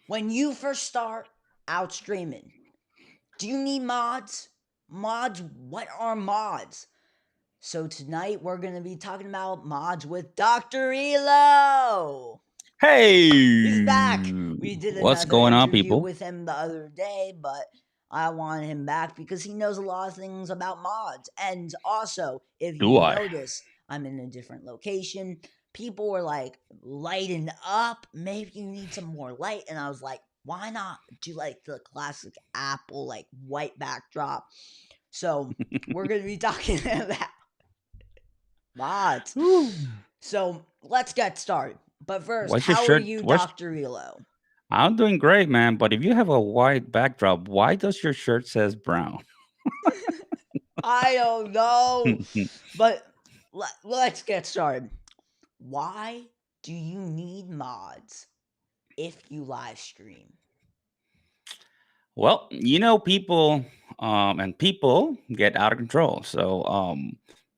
when you first start out streaming, do you need mods? Mods, what are mods? So tonight we're going to be talking about mods with Dr. ELO. He's back. Hey, We did what's another going on, interview people? with him the other day, but I wanted him back because he knows a lot of things about mods. And also, if Do you I? notice, I'm in a different location. People were like, lighten up. Maybe you need some more light. And I was like, why not do like the classic Apple, like white backdrop? So we're going to be talking about mods. So let's get started. But first, What's your how are shirt? you, What's Dr. ELO? I'm doing great, man. But if you have a white backdrop, why does your shirt says brown? I don't know. But let's get started. Why do you need mods if you live stream? Well, people and people get out of control. So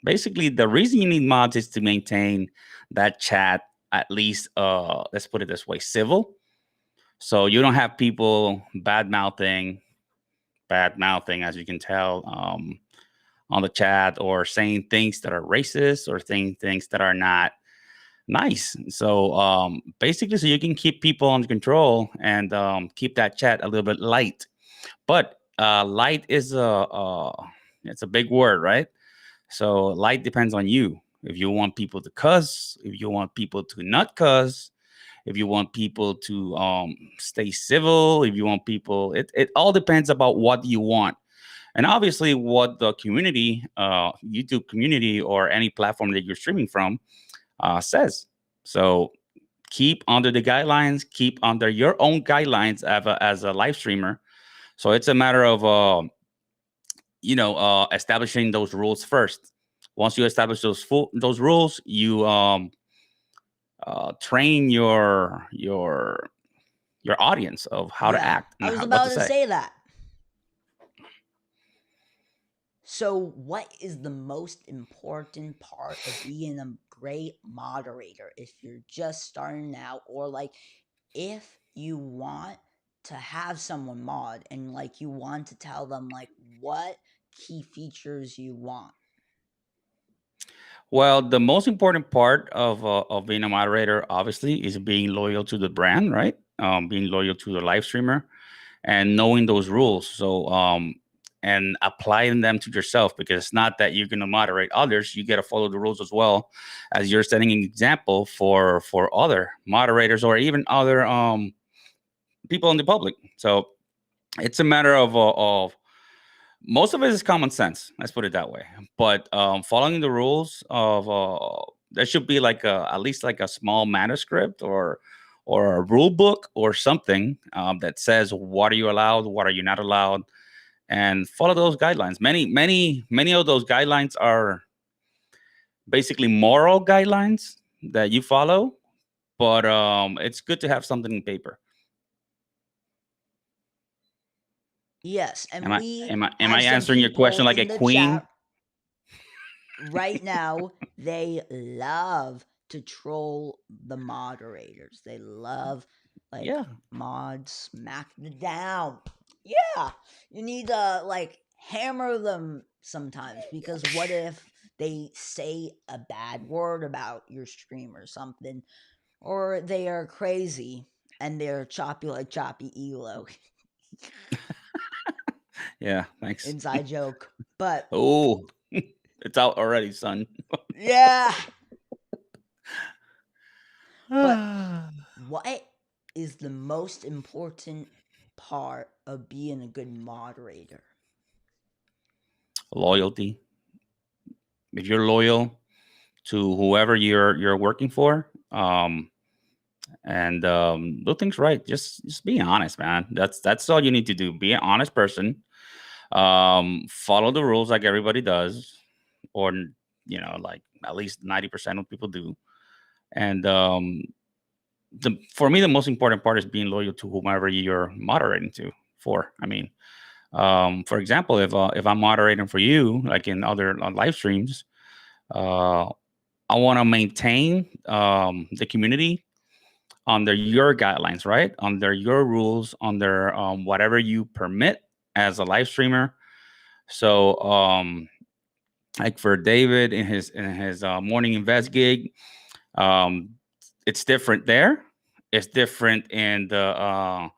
basically, the reason you need mods is to maintain that chat at least. Let's put it this way, civil. So you don't have people bad mouthing, as you can tell. On the chat or saying things that are racist or saying things that are not nice. So basically, so you can keep people under control and keep that chat a little bit light. But light is it's a big word, right? So light depends on you. If you want people to cuss, if you want people to not cuss, if you want people to stay civil, if you want people, it all depends about what you want. And obviously, what the community, YouTube community, or any platform that you're streaming from says. So keep under the guidelines, keep under your own guidelines as a live streamer. So it's a matter of, establishing those rules first. Once you establish those rules, you train your audience of how to Yeah, act I and was what about to to say. say that. So, what is the most important part of being a great moderator if you're just starting out, or like if you want to have someone mod and like you want to tell them like what key features you want? Well, the most important part of being a moderator, obviously, is being loyal to the brand, right? Being loyal to the live streamer and knowing those rules. So, and applying them to yourself, because it's not that you're going to moderate others. You got to follow the rules as well, as you're setting an example for other moderators or even other people in the public. So it's a matter of most of it is common sense. Let's put it that way. But following the rules of there should be like at least like a small manuscript or a rule book or something that says what are you allowed, what are you not allowed, and follow those guidelines. Many of those guidelines are basically moral guidelines that you follow, but it's good to have something in paper. Yes, Am and I we am I have some answering your people question like a in the queen? chat right now. They love to troll the moderators. They love like Yeah. mods smack them down. Yeah, you need to like hammer them sometimes because what if they say a bad word about your stream or something, or they are crazy and they're choppy like choppy elo. Yeah. Thanks. Inside joke, but Oh, it's out already, son. yeah. But what is the most important part of being a good moderator? Loyalty. If you're loyal to whoever you're working for, and do things right, just be honest, man. That's all you need to do. Be an honest person. Follow the rules like everybody does, or like at least 90% of people do. And for me, the most important part is being loyal to whomever you're moderating to for. I mean, for example, if I'm moderating for you, like in other on live streams, uh, I want to maintain the community under your guidelines, right? Under your rules, under whatever you permit as a live streamer. So, like for David in his morning invest gig, um, it's different there. It's different in the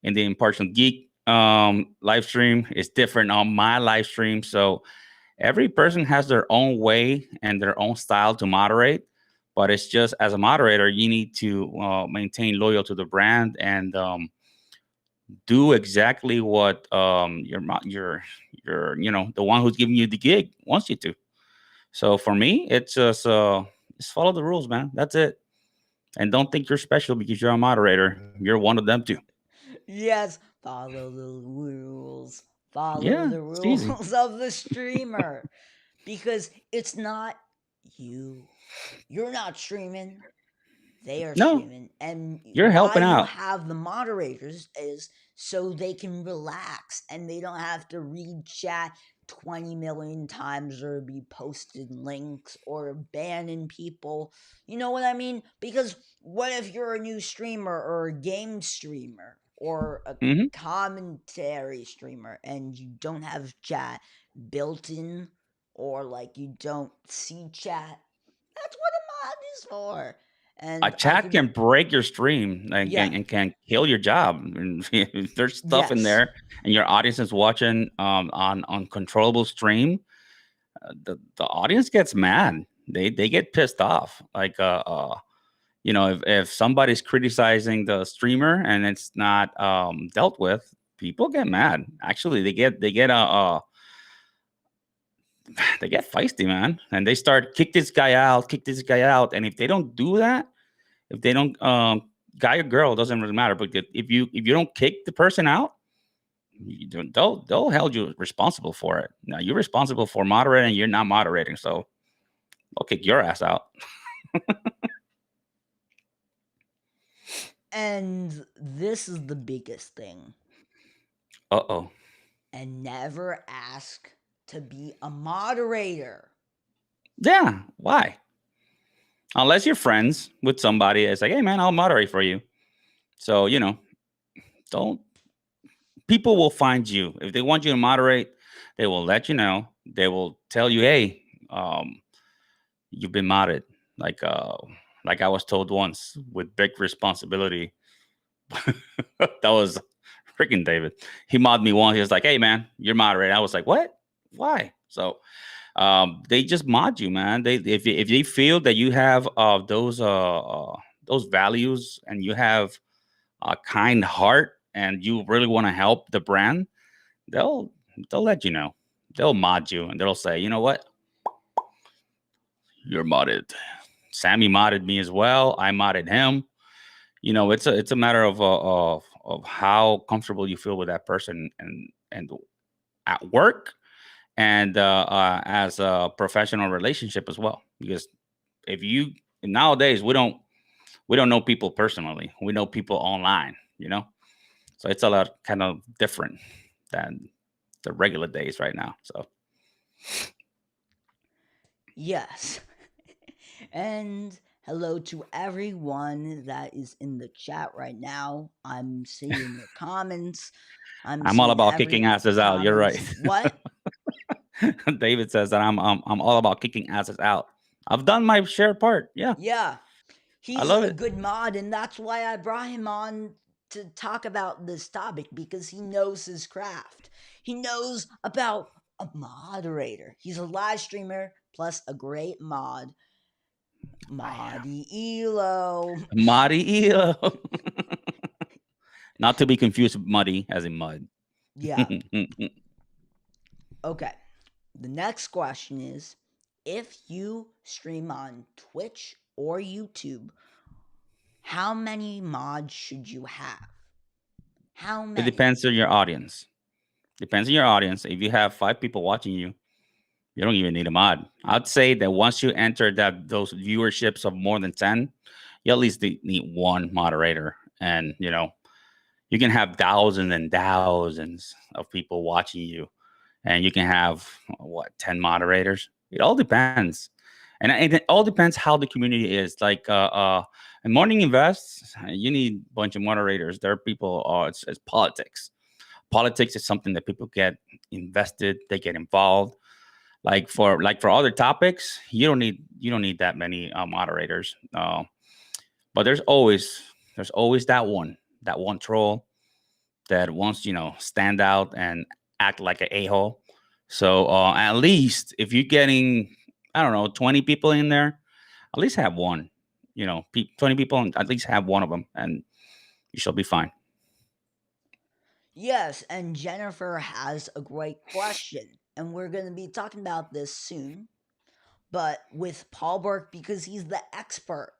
impartial geek live stream. It's different on my live stream. So every person has their own way and their own style to moderate. But it's just as a moderator, you need to maintain loyal to the brand and do exactly what your the one who's giving you the gig wants you to. So for me, it's just follow the rules, man. That's it. And don't think you're special because you're a moderator. You're one of them too. Yes, follow the rules. Follow Yeah, the it's easy. rules of the streamer. Because it's not you. You're not streaming. They are No, streaming. And you're why helping you out. have the moderators is so they can relax and they don't have to read chat 20 million times or be posted links or banning people. You know what I mean? Because what if you're a new streamer or a game streamer or a Hmm. commentary streamer and you don't have chat built in, or like you don't see chat? That's what a mod is for. A And I chat can, can break your stream yeah, and can kill your job. And if there's stuff in yes. there and your audience is watching on uncontrollable stream, the audience gets mad. They get pissed off. Like if somebody's criticizing the streamer and it's not dealt with, people get mad. Actually, they get feisty, man, and they start kick this guy out. And if they don't do that, if they don't, guy or girl doesn't really matter. But if you don't kick the person out, they'll hold you responsible for it. Now you're responsible for moderating. You're not moderating, so they'll kick your ass out. And this is the biggest thing. Uh-oh. And never ask to be a moderator. Yeah. Why? Unless you're friends with somebody, it's like, hey man, I'll moderate for you. So don't. People will find you if they want you to moderate. They will let you know. They will tell you, hey, um, you've been modded. Like uh, like I was told once with big responsibility. That was freaking David. He modded me once. He was like, hey man, you're moderated. I was like, what? Why? So they just mod you, man. If they feel that you have those values and you have a kind heart and you really want to help the brand, they'll they'll let you know. They'll mod you and they'll say, you know what, you're modded. Sammy modded me as well. I modded him. It's a matter of how comfortable you feel with that person and at work and as a professional relationship as well. Because if you nowadays we don't know people personally. We know people online. So it's a lot kind of different than the regular days right now. So Yes. And hello to everyone that is in the chat right now. I'm seeing your comments. I'm I'm all seeing about kicking every asses out. You're right. comments. What? David says that I'm all about kicking asses out. I've done my share part. Yeah, Yeah. I He's love a it. good mod, and that's why I brought him on to talk about this topic, because he knows his craft. He knows about a moderator. He's a live streamer plus a great mod. I am Moddy Elo. Muddy Elo. Not to be confused with muddy as in mud. Yeah. Okay. The next question is, if you stream on Twitch or YouTube, how many mods should you have? How It many? depends on your audience. Depends on your audience. If you have 5 people watching you, you don't even need a mod. I'd say that once you enter those viewerships of more than 10, you at least need one moderator. And you can have thousands and thousands of people watching you, and you can have 10 moderators. It all depends. And it all depends how the community is. Like in Morning Invest, you need a bunch of moderators. There are people. It's politics. Politics is something that people get invested. They get involved. Like for other topics, you don't need that many moderators. But there's always that one troll that wants stand out and act like an a-hole. So at least if you're getting, I don't know, 20 people in there, at least have one. 20 people, and at least have one of them, and you shall be fine. Yes, and Jennifer has a great question, and we're going to be talking about this soon, but with Paul Burke because he's the expert.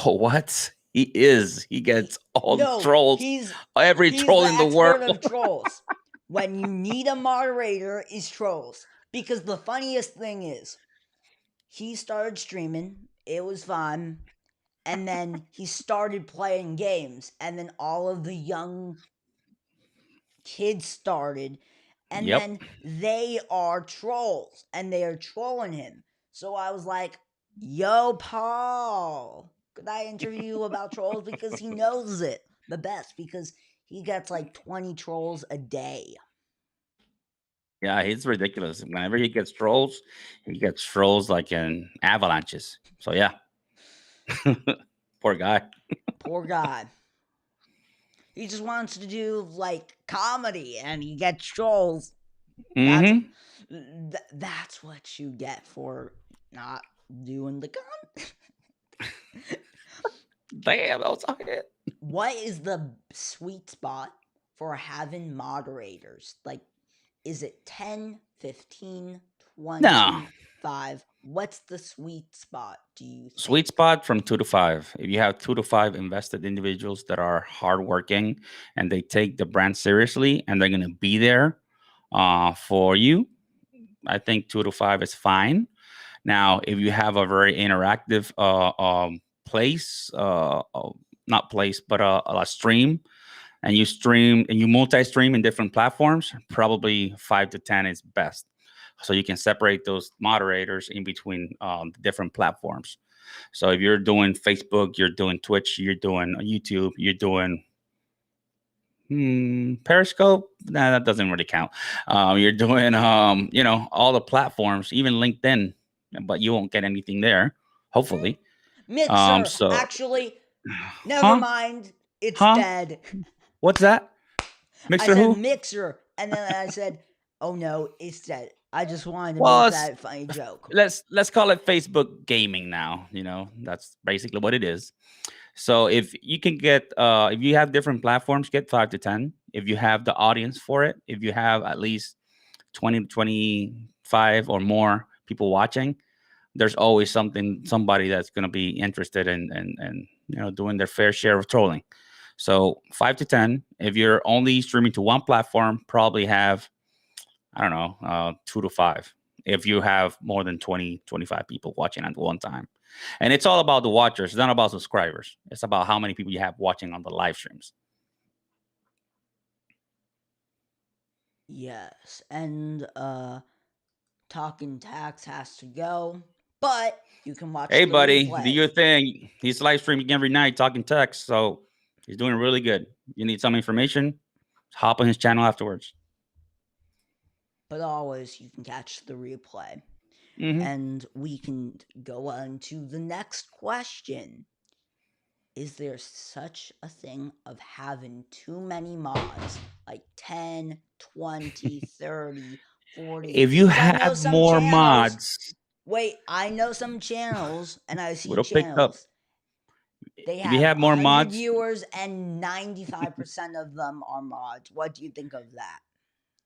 Oh, what? He is. He He gets all the no, trolls, he's every he's troll the in the expert world. of trolls. When you need a moderator is trolls. Because the funniest thing is, he started streaming, it was fun, and then he started playing games, and then all of the young kids started, and Yep. then they are trolls and they are trolling him. So I was like, yo, Paul, could I interview you about trolls? Because he knows it the best, because he gets like 20 trolls a day. Yeah, he's ridiculous. Whenever he gets trolls like in avalanches. So yeah, poor guy. Poor guy. He just wants to do like comedy and he gets trolls. That's Mm-hmm. that's what you get for not doing the Damn, that was a hit. what is the sweet spot for having moderators? Like, is it 10, 15, No, 25? What's the sweet spot, do you sweet think? spot from 2 to 5. If you have 2 to 5 invested individuals that are hardworking and they take the brand seriously and they're gonna be there for you, I think 2 to 5 is fine. Now, if you have a very interactive place, not place, but a stream, and you multi-stream in different platforms, probably 5 to 10 is best. So you can separate those moderators in between the different platforms. So if you're doing Facebook, you're doing Twitch, you're doing YouTube, you're doing Periscope. Nah, that doesn't really count. You're doing all the platforms, even LinkedIn, but you won't get anything there. Hopefully. Mixer, So, actually, never huh, mind, it's huh? dead. What's that? I Mixer said who? mixer, and then I said, oh no, it's dead. I just wanted to Well, make it's, that funny joke. let's call it Facebook gaming now. That's basically what it is. So if you can get, if you have different platforms, get 5 to 10. If you have the audience for it, if you have at least 20 to 25 or more people watching, there's always somebody that's going to be interested in doing their fair share of trolling. So 5 to 10. If you're only streaming to one platform, probably have, I don't know, 2 to 5. If you have more than 20, 25 people watching at one time. And it's all about the watchers. It's not about subscribers. It's about how many people you have watching on the live streams. Yes, and Talking Tax has to go, but you can watch Hey, the buddy, do replay. your thing. He's live streaming every night talking text. So he's doing really good. You need some information? Hop on his channel afterwards. But always you can catch the replay. Hmm. And we can go on to the next question. Is there such a thing of having too many mods? Like 10, 20, 30, 40? If you Because I know had some more channels. mods, Wait, I know some channels, and I see would have picked up. channels. They If you have had more 100 mods, viewers, and 95% of them are mods. What do you think of that?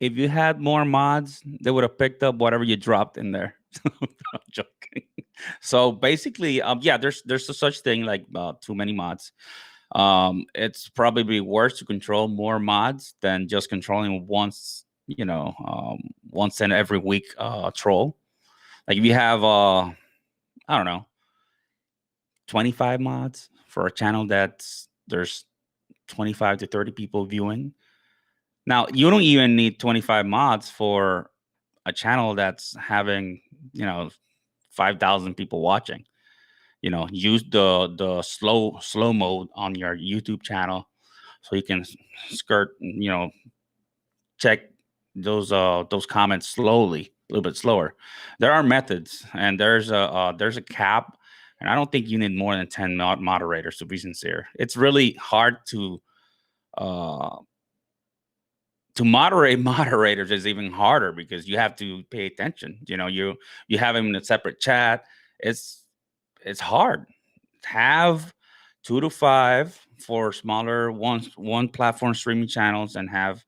if you had more mods, they would have picked up whatever you dropped in there. I'm joking. So basically, yeah, there's a such thing like too many mods. It's probably worse to control more mods than just controlling once in every week troll. Like if you have I don't know, 25 mods for a channel that's there's 25 to 30 people viewing. Now, you don't even need 25 mods for a channel that's having, you know, 5,000 people watching. Use the slow mode on your YouTube channel so you can skirt, check those comments slowly, a little bit slower. There are methods, and there's a cap, and I don't think you need more than 10 moderators to be sincere. It's really hard uh, to moderate moderators is even harder because you have to pay attention. You have them in a separate chat. It's hard. Have 2 to 5 for smaller one platform streaming channels, and have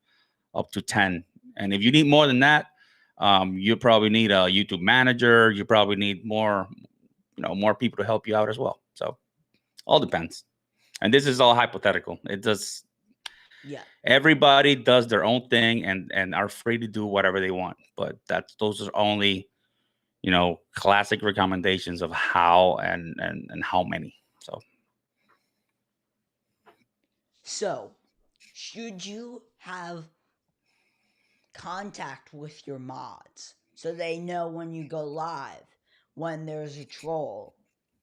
up to 10. And if you need more than that, you probably need a YouTube manager. You probably need more people to help you out as well. So all depends. And this is all hypothetical. It does. Yeah. Everybody does their own thing, and are free to do whatever they want. But those are only classic recommendations of how and how many. So, should you have contact with your mods so they know when you go live, when there's a troll?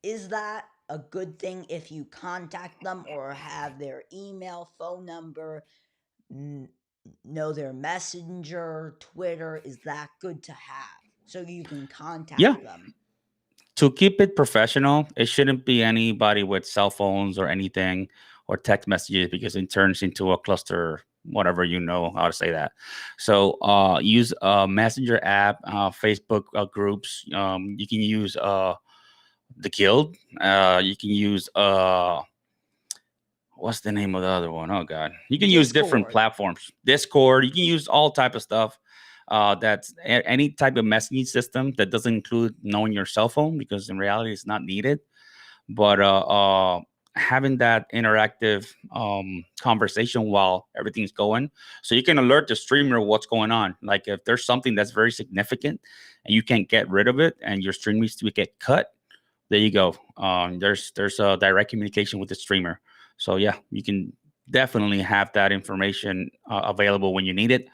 Is that a good thing if you contact them or have their email, phone number, know their messenger, Twitter? Is that good to have so you can Yeah, contact them? to keep it professional, it shouldn't be anybody with cell phones or anything, or text messages, because it turns into a cluster, whatever, how to say that. So use a messenger app, Facebook groups. You can use the guild. You can use what's the name of the other one? Oh God, you can use different Discord. platforms. Discord. You can use all type of stuff. That's any type of messaging system that doesn't include knowing your cell phone, because in reality it's not needed. But having that interactive conversation while everything's going, so you can alert the streamer what's going on. Like if there's something that's very significant and you can't get rid of it, and your stream needs to get cut, there you go. There's a direct communication with the streamer. So yeah, you can definitely have that information available when you need it,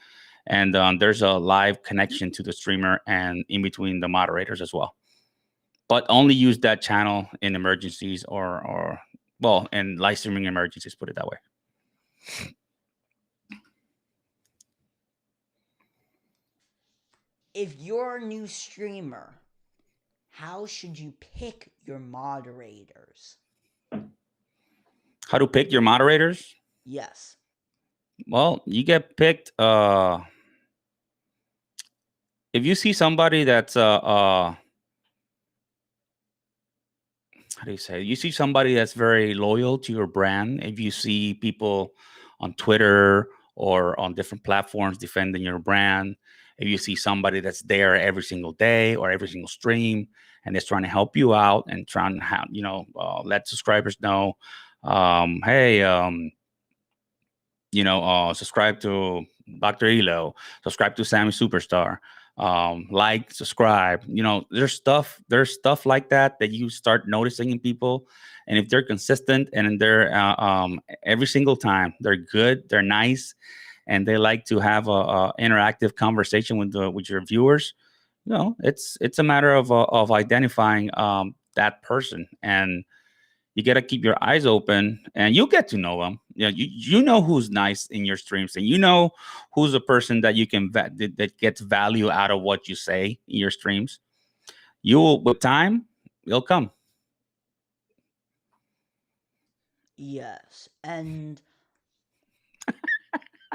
and there's a live connection to the streamer and in between the moderators as well. But only use that channel in emergencies, or well, in live streaming emergencies. Put it that way. If you're a new streamer, how should you pick your moderators? How to pick your moderators? Yes. Well, you get picked. If you see somebody that's how do you say? You see somebody that's very loyal to your brand. If you see people on Twitter or on different platforms defending your brand, if you see somebody that's there every single day or every single stream and is trying to help you out and trying to let subscribers know, hey, subscribe to Dr.ELO, subscribe to Sammy Superstar, subscribe. There's stuff like that you start noticing in people, and if they're consistent and they're every single time they're good, they're nice, and they like to have a interactive conversation with your viewers. It's a matter of identifying that person, and you got to keep your eyes open, and you'll get to know them. You know who's nice in your streams, and you know who's a person that you can that gets value out of what you say in your streams. You will, with time, it'll come. Yes. And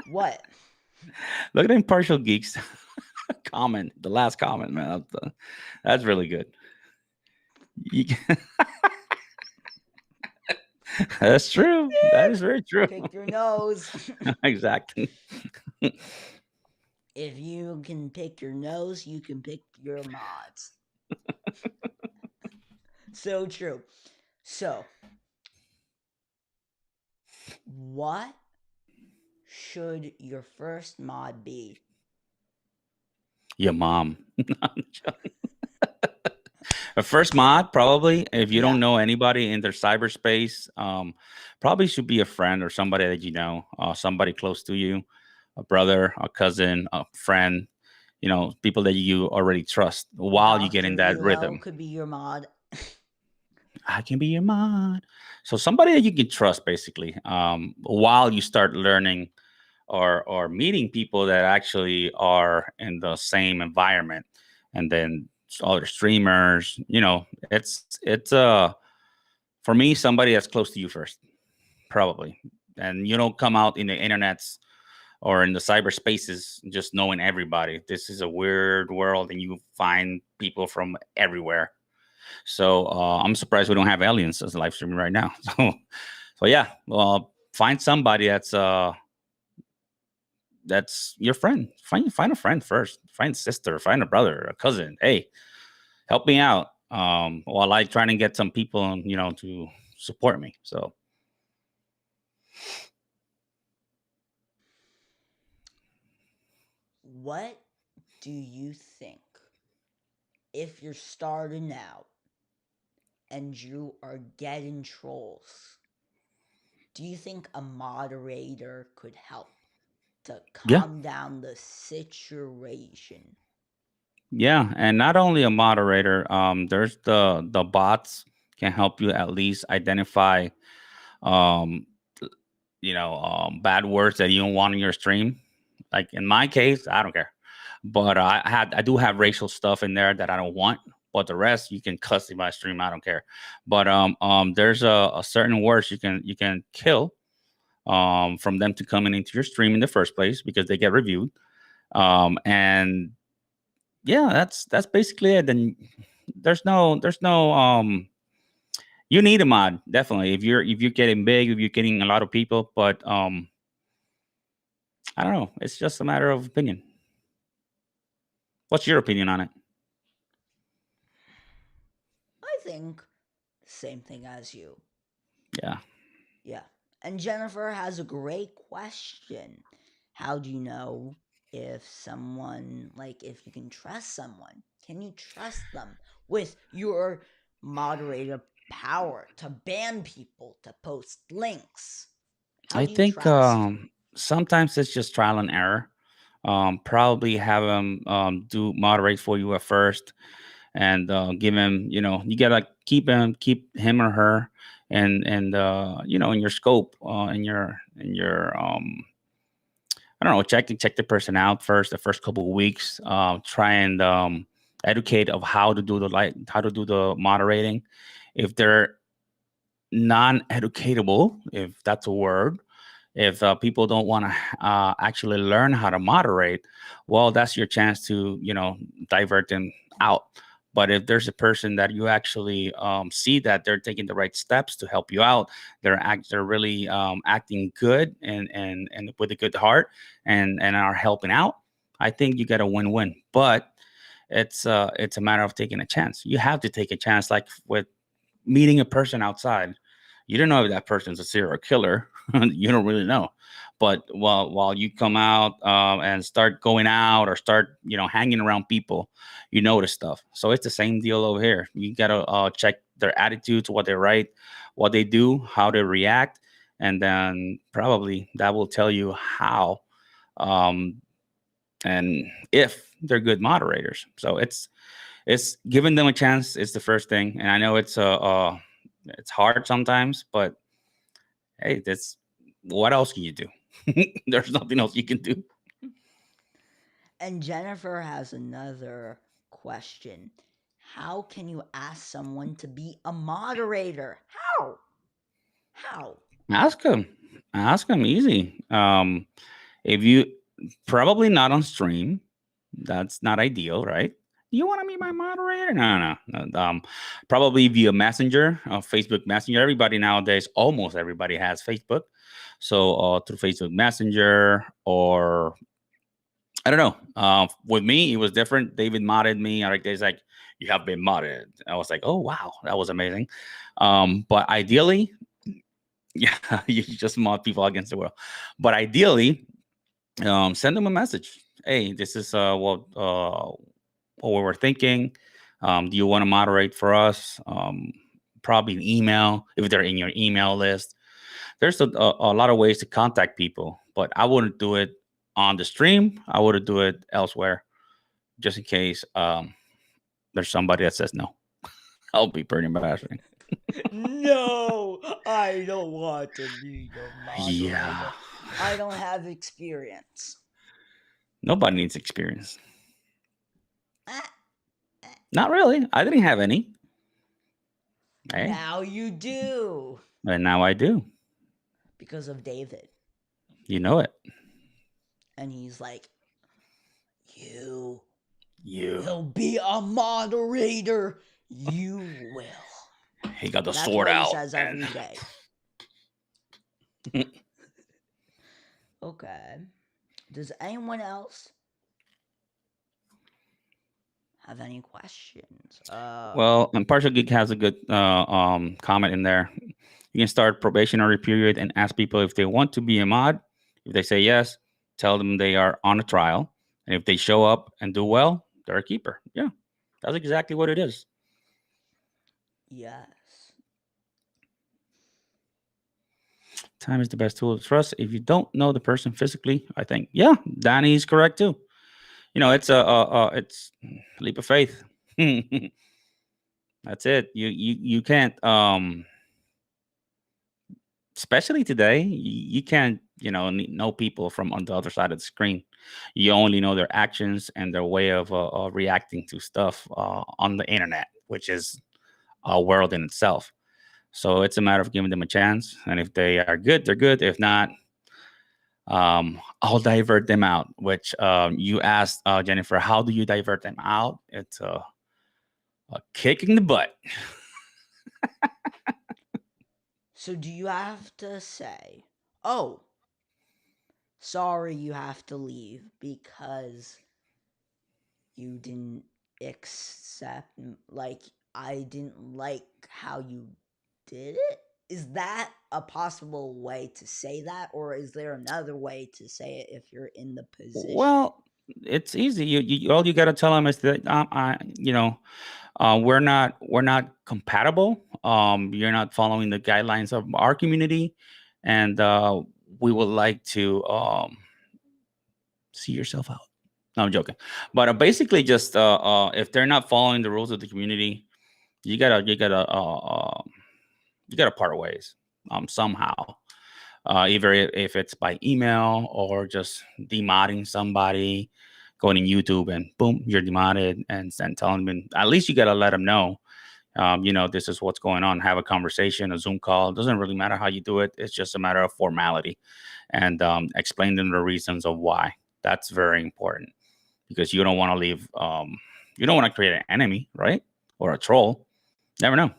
what? Look at Impartial Geeks comment, the last comment, man. That's really good. That's true. That is very true. Pick your nose. Exactly. If you can pick your nose, you can pick your mods. So true. So, what should your first mod be? Your mom. A first mod, probably, if you Yeah. don't know anybody in their cyberspace, probably should be a friend or somebody that somebody close to you, a brother, a cousin, a friend. people that you already trust while you get in Dr. that ELO rhythm. could be your mod. I can be your mod. So somebody that you can trust, basically, while you start learning or meeting people that actually are in the same environment, and then other streamers. It's for me somebody that's close to you first, probably, and you don't come out in the internets or in the cyberspaces just knowing everybody. This is a weird world, and you find people from everywhere. So I'm surprised we don't have aliens as live streaming right now. So yeah, well, find somebody that's your friend. Find a friend first. Find a sister. Find a brother, a cousin. Hey, help me out. While I trying to get some people, to support me. So What do you think if you're starting out and you are getting trolls? Do you think a moderator could help to yeah, calm down the situation? yeah, and not only a moderator. There's the bots can help you at least identify, um, bad words that you don't want in your stream. Like in my case, I don't care, but I do have racial stuff in there that I don't want. But the rest you can cuss in my stream. I don't care. But there's a certain words you can kill from them to coming into your stream in the first place because they get reviewed. And yeah, that's basically it. Then there's no you need a mod, definitely, if you're getting big, if you're getting a lot of people. But I don't know, it's just a matter of opinion. What's your opinion on it? I think same thing as you. Yeah. Yeah. And Jennifer has a great question. How do you know if someone, like, if you can trust someone? Can you trust them with your moderator power to ban people, to post links? How I do you think trust? sometimes it's just trial and error. Probably have him do moderate for you at first, and give him. You gotta keep him or her, and in your scope, in your I don't know, check the person out first, the first couple of weeks. Try and educate of how to do the moderating. If they're non-educatable, if that's a word, if people don't want to actually learn how to moderate, well, that's your chance to divert them out. But if there's a person that you actually see that they're taking the right steps to help you out, they're really acting good and with a good heart, and are helping out, I think you get a win-win. But it's a matter of taking a chance. You have to take a chance, like with meeting a person outside. You don't know if that person's a serial killer. You don't really know. But while you come out and start going out or start hanging around people, you notice stuff. So it's the same deal over here. You gotta check their attitudes, what they write, what they do, how they react, and then probably that will tell you how um, and if they're good moderators. So it's giving them a chance is the first thing. And I know it's hard sometimes, but hey, that's what else can you do? There's nothing else you can do. And Jennifer has another question. How can you ask someone to be a moderator? How? How? Ask them. Ask them easy. If you probably not on stream, that's not ideal, right? You want to be my moderator? No. Probably via Messenger, Facebook Messenger. Everybody nowadays, almost everybody has Facebook. So through Facebook Messenger, or I don't know. With me, it was different. David modded me. Like, he's like, "You have been modded." I was like, "Oh wow, that was amazing." But ideally, yeah, you just mod people against the world. But ideally, send them a message. Hey, this is what we were thinking. Do you want to moderate for us? Probably an email if they're in your email list. There's a lot of ways to contact people, but I wouldn't do it on the stream. I would do it elsewhere. just in case there's somebody that says no. I'll be pretty embarrassing. No, I don't want to be your Yeah. moderator. I don't have experience. Nobody needs experience. Ah, ah. Not really. I didn't have any. Hey, Now you do. and now I do. Because of David. You know it. And he's like, you You. will be a moderator. You will. He got the That's sword what he out says and every day. Okay. Does anyone else have any questions? well, and Partial Geek has a good comment in there. You can start probationary period and ask people if they want to be a mod. If they say yes, tell them they are on a trial, and if they show up and do well, they're a keeper. Yeah, that's exactly what it is. Yes. Time is the best tool to trust. If you don't know the person physically, I think yeah, Danny is correct too. You know, it's a leap of faith. That's it. You can't especially today, you can't, know people from on the other side of the screen. You only know their actions and their way of reacting to stuff on the internet, which is a world in itself. So it's a matter of giving them a chance, and if they are good, they're good. If not, I'll divert them out. Which you asked Jennifer, how do you divert them out? It's a kick in the butt. So do you have to say, oh, sorry, you have to leave because you didn't accept, like, I didn't like how you did it? Is that a possible way to say that, or is there another way to say it if you're in the position? Well, it's easy. You all you gotta tell them is that we're not compatible. You're not following the guidelines of our community, and we would like to see yourself out. No, I'm joking. But basically, just if they're not following the rules of the community, you gotta part ways somehow. Either if it's by email or just demodding somebody, going in YouTube and boom, you're demodded, and then telling them. At least you gotta let them know. This is what's going on. Have a conversation, a Zoom call. It doesn't really matter how you do it. It's just a matter of formality, and explain them the reasons of why. That's very important because you don't want to leave. You don't want to create an enemy, right? Or a troll. Never know.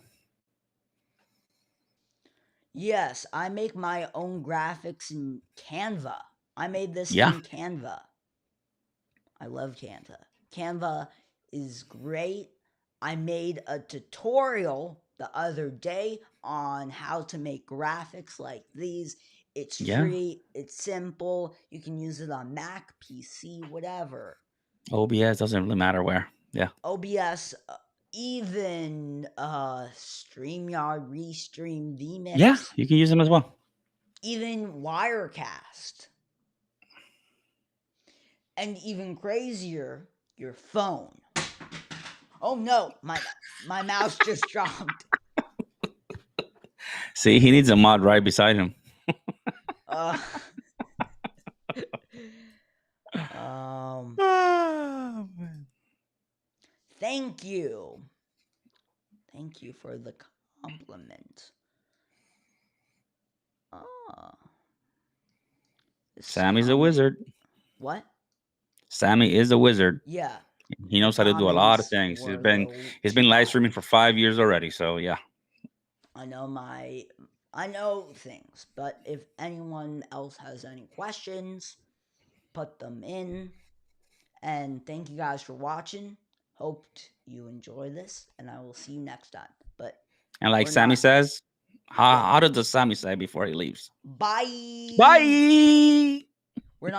Yes, I make my own graphics in Canva. I made this Yeah. in Canva. I love Canva. Canva is great. I made a tutorial the other day on how to make graphics like these. It's Yeah. free, it's simple. You can use it on Mac, PC, whatever. OBS doesn't really matter where. Yeah. OBS, even StreamYard, Restream, Yeah, vMix, you can use them as well. even Wirecast. And even crazier, your phone. Oh no, my mouse just dropped. See, he needs a mod right beside him. Uh, um, thank you. Thank you for the compliment. Ah, Sammy's a comment. wizard. What? Sammy is a wizard. Yeah, He the knows how to do a lot of comments things. He's for been the he's been live chat. streaming for 5 years already. So yeah. I know things, but if anyone else has any questions, put them in. And thank you guys for watching. Hoped you enjoy this, and I will see you next time. But And like we're Sammy not. says, Yeah. how does Sammy say before he leaves? Bye. Bye.